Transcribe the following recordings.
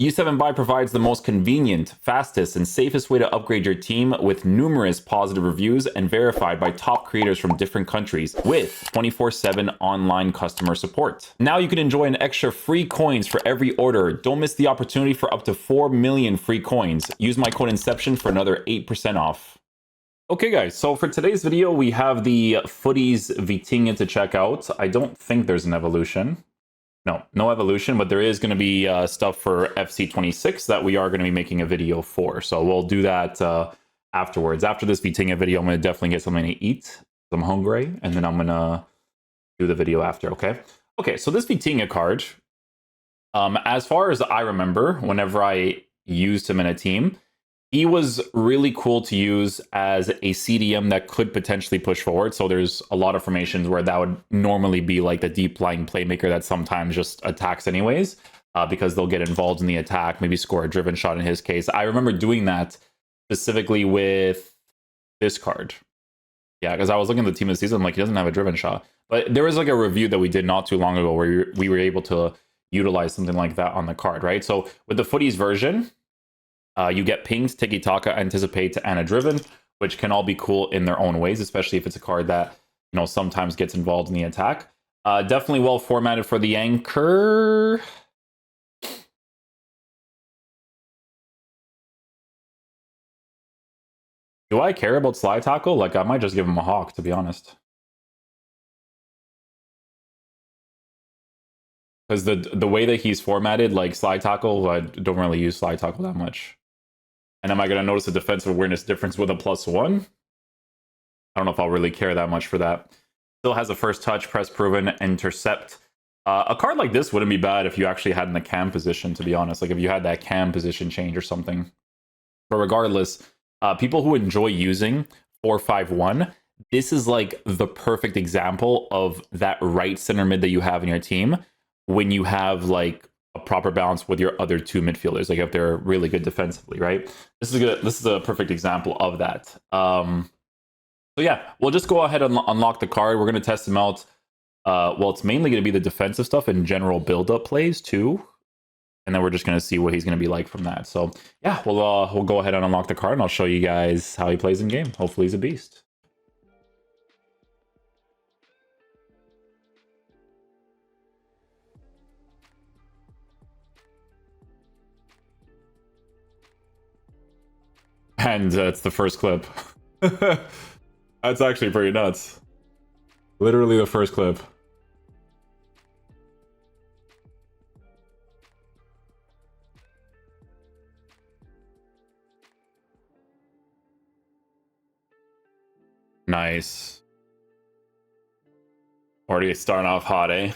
U7Buy provides the most convenient, fastest, and safest way to upgrade your team with numerous positive reviews and verified by top creators from different countries with 24/7 online customer support. Now you can enjoy an extra free coins for every order. Don't miss the opportunity for up to 4 million free coins. Use my code Inception for another 8% off. Okay guys, so for today's video, we have the Futties Vitinha to check out. I don't think there's an evolution. No evolution, but there is going to be stuff for FC26 that we are going to be making a video for. So we'll do that afterwards. After this Vitinha video, I'm going to definitely get something to eat. I'm hungry, and then I'm going to do the video after, okay? Okay, so this Vitinha card, as far as I remember, whenever I used him in a team, he was really cool to use as a CDM that could potentially push forward. So there's a lot of formations where that would normally be like the deep lying playmaker that sometimes just attacks anyways, because they'll get involved in the attack, maybe score a driven shot in his case. I remember doing that specifically with this card. Yeah, because I was looking at the team of the season, I'm like, he doesn't have a driven shot. But there was like a review that we did not too long ago where we were able to utilize something like that on the card, right? So with the Futties version, you get pinged, tiki-taka, anticipate, and a driven, which can all be cool in their own ways, especially if it's a card that, you know, sometimes gets involved in the attack. Definitely well formatted for the anchor. Do I care about slide tackle? Like, I might just give him a hawk, to be honest. Because the way that he's formatted, like slide tackle, I don't really use slide tackle that much. And am I going to notice a defensive awareness difference with a +1? I don't know if I'll really care that much for that. Still has a first touch, press proven, intercept. A card like this wouldn't be bad if you actually had in the cam position, to be honest. Like if you had that cam position change or something. But regardless, people who enjoy using 4-5-1, this is like the perfect example of that right center mid that you have in your team when you have like a proper balance with your other two midfielders, like if they're really good defensively, right? This is good. This is a perfect example of that. So yeah, we'll just go ahead and unlock the card. We're going to test him out. Well, it's mainly going to be the defensive stuff and general build-up plays too, and then we're just going to see what he's going to be like from that. So yeah, we'll go ahead and unlock the card, and I'll show you guys how he plays in game. Hopefully, he's a beast. And it's the first clip. That's actually pretty nuts. Literally the first clip. Nice. Already starting off hot, eh?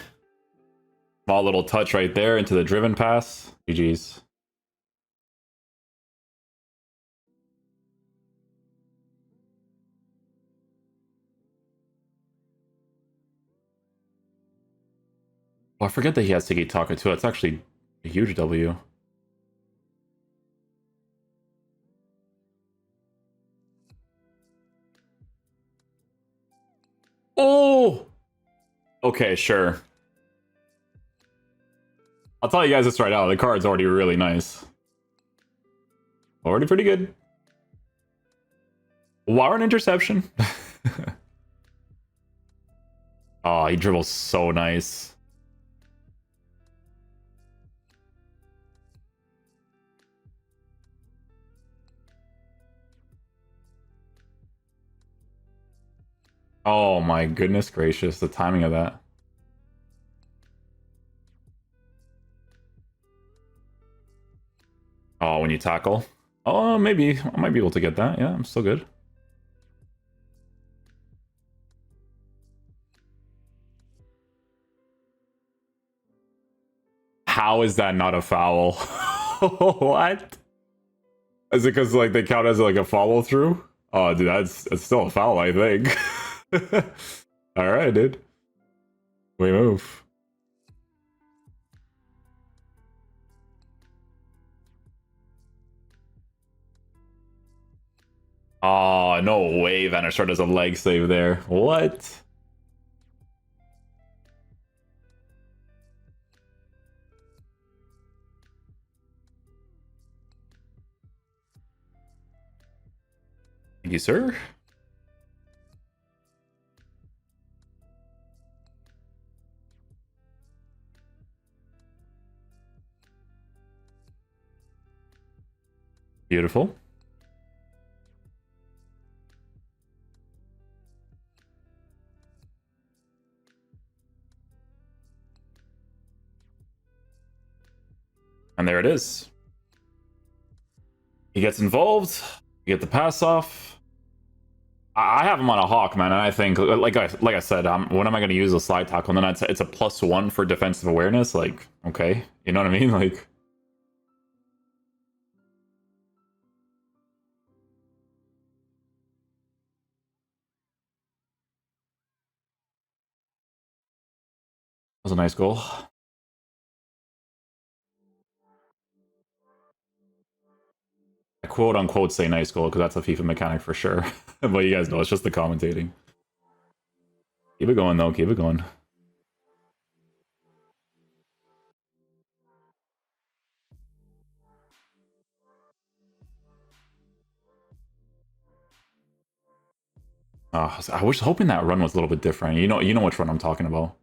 Small little touch right there into the driven pass. GG's. Oh, I forget that he has tiki-taka too. That's actually a huge W. Oh! Okay, sure. I'll tell you guys this right now. The card's already really nice. Already pretty good. Wow, an interception. Oh, he dribbles so nice. Oh my goodness gracious, the timing of that. Oh, when you tackle. Oh, maybe. I might be able to get that. Yeah, I'm still good. How is that not a foul? What? Is it because like they count as like a follow through? Oh, dude, that's still a foul, I think. All right, dude. We move. Oh, no way. Vanisher does a leg save there. What? Thank you, sir. Beautiful. And there it is. He gets involved. You get the pass off. I have him on a hawk, man, and I think, like I said, when am I going to use a slide tackle? And then it's a +1 for defensive awareness. Like, okay, you know what I mean? Like, was a nice goal. I quote unquote say nice goal because that's a FIFA mechanic for sure. But you guys know it's just the commentating. Keep it going though. Keep it going. I was hoping that run was a little bit different. You know which run I'm talking about.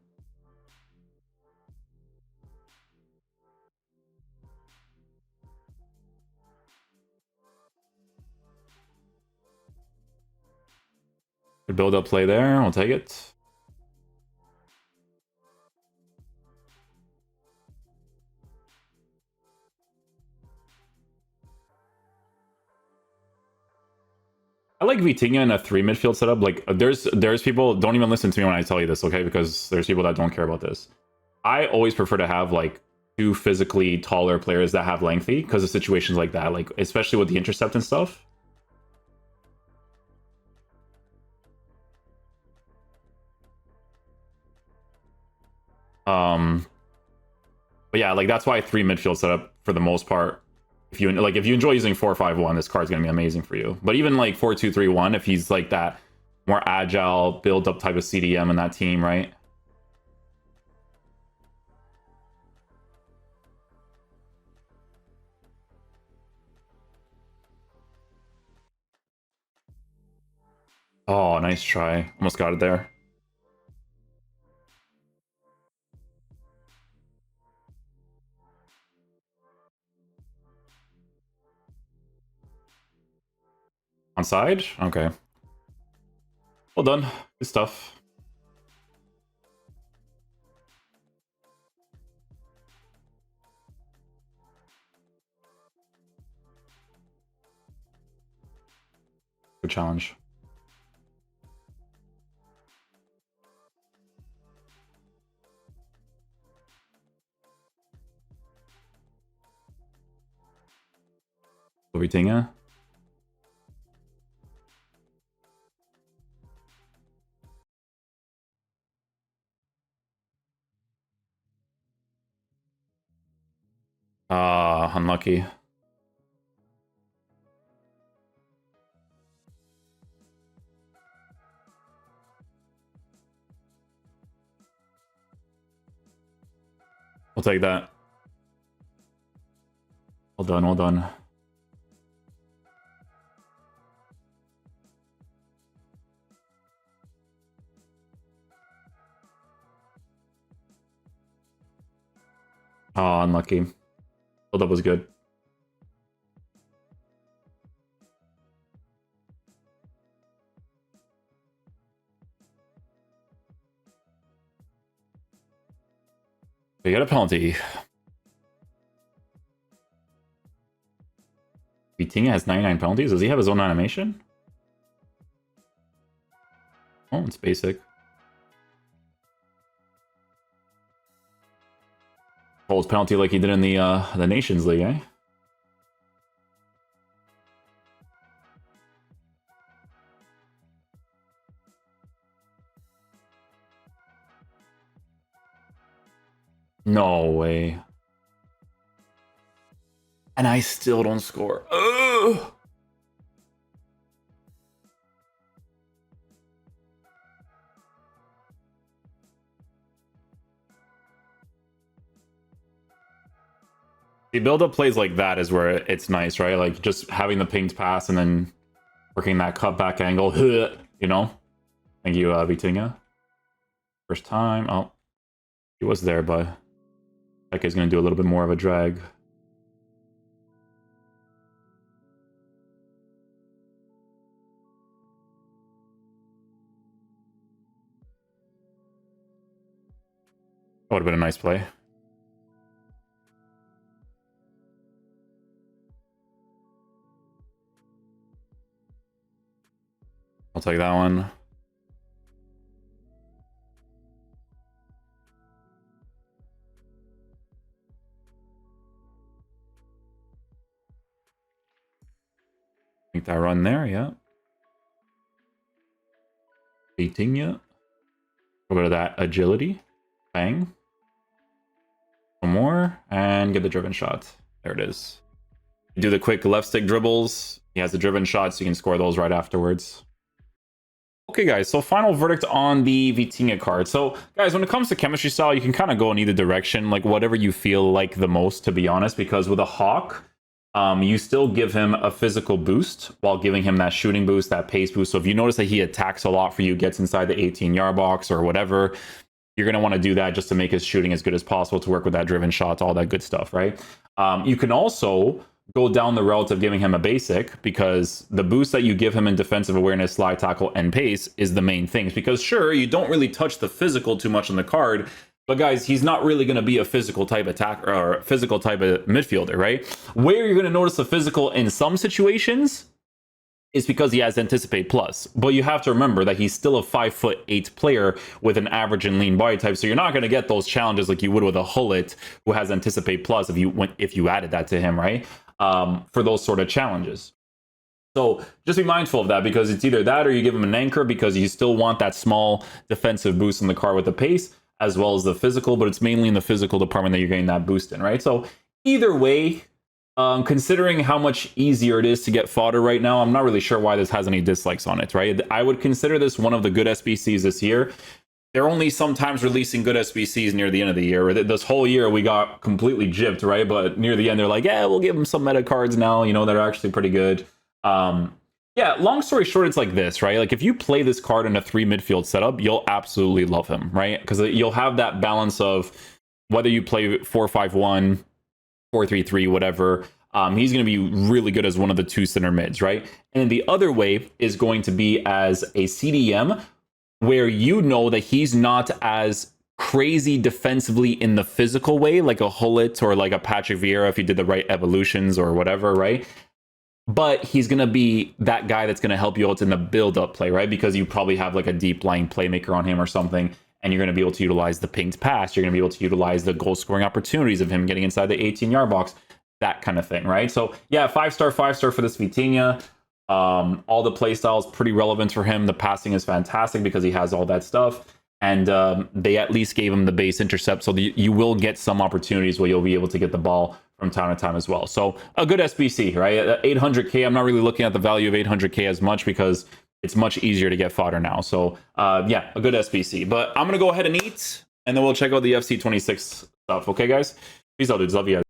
Good build up play there. I'll take it. I like Vitinha in a 3 midfield setup. Like, there's people, don't even listen to me when I tell you this, okay? Because there's people that don't care about this. I always prefer to have like 2 physically taller players that have lengthy because of situations like that, like especially with the intercept and stuff. But yeah, like that's why 3 midfield setup for the most part. If you enjoy using 4-5-1, this card's gonna be amazing for you. But even like 4-2-3-1, if he's like that more agile build up type of CDM in that team, right? Oh, nice try. Almost got it there. Onside? Okay. Well done. Good stuff. Good challenge. Vitinha. Unlucky. We'll take that. Well done, well done. Oh, unlucky. Build up was good. We got a penalty. Vitinha has 99 penalties. Does he have his own animation? Oh, it's basic. Holds penalty like he did in the Nations League, eh? No way. And I still don't score. Ugh! The build-up plays like that is where it's nice, right? Like just having the pinged pass and then Working that cutback angle, you know. Thank you, Vitinha. First time. Oh, he was there, but that guy's going to do a little bit more of a drag. That would have been a nice play. I'll take that one. Make that run there, yeah. Vitinha. A bit of that agility. Bang. One more, and get the driven shot. There it is. You do the quick left stick dribbles. He has the driven shot, so you can score those right afterwards. Okay, guys, so final verdict on the Vitinha card. So, guys, when it comes to chemistry style, you can kind of go in either direction, like whatever you feel like the most, to be honest, because with a Hawk, you still give him a physical boost while giving him that shooting boost, that pace boost. So if you notice that he attacks a lot for you, gets inside the 18-yard box or whatever, you're going to want to do that just to make his shooting as good as possible, to work with that driven shots, all that good stuff, right? You can also go down the route of giving him a basic, because the boost that you give him in defensive awareness, slide tackle, and pace is the main things. Because sure, you don't really touch the physical too much on the card, but guys, he's not really going to be a physical type attacker or physical type of midfielder, right? Where you're going to notice the physical in some situations is because he has Anticipate Plus. But you have to remember that he's still a 5'8" player with an average and lean body type. So you're not going to get those challenges like you would with a Hullet who has Anticipate Plus if you added that to him, right? For those sort of challenges. So just be mindful of that, because it's either that or you give him an anchor, because you still want that small defensive boost in the car with the pace as well as the physical, but it's mainly in the physical department that you're getting that boost in, right? So either way, considering how much easier it is to get fodder right now, I'm not really sure why this has any dislikes on it, right? I would consider this one of the good SBCs this year. They're only sometimes releasing good SBCs near the end of the year. This whole year we got completely gypped, right? But near the end, they're like, yeah, we'll give them some meta cards now, you know, that are actually pretty good. Yeah, long story short, it's like this, right? Like if you play this card in a 3 midfield setup, you'll absolutely love him, right? Because you'll have that balance of whether you play 4-5-1, 4-3-3, whatever. He's going to be really good as one of the 2 center mids, right? And the other way is going to be as a CDM, where you know that he's not as crazy defensively in the physical way, like a Hullet or like a Patrick Vieira if he did the right evolutions or whatever, right? But he's going to be that guy that's going to help you out in the build-up play, right? Because you probably have like a deep lying playmaker on him or something, and you're going to be able to utilize the pinged pass. You're going to be able to utilize the goal-scoring opportunities of him getting inside the 18-yard box, that kind of thing, right? So yeah, 5-star for this Vitinha. All the play styles pretty relevant for him. The passing is fantastic because he has all that stuff. And they at least gave him the base intercept, so you will get some opportunities where you'll be able to get the ball from time to time as well. So a good SBC, right? 800k, I'm not really looking at the value of 800k as much because it's much easier to get fodder now. So yeah, a good SBC. But I'm going to go ahead and eat, and then we'll check out the FC26 stuff. Okay, guys? Peace out, dudes. Love you guys.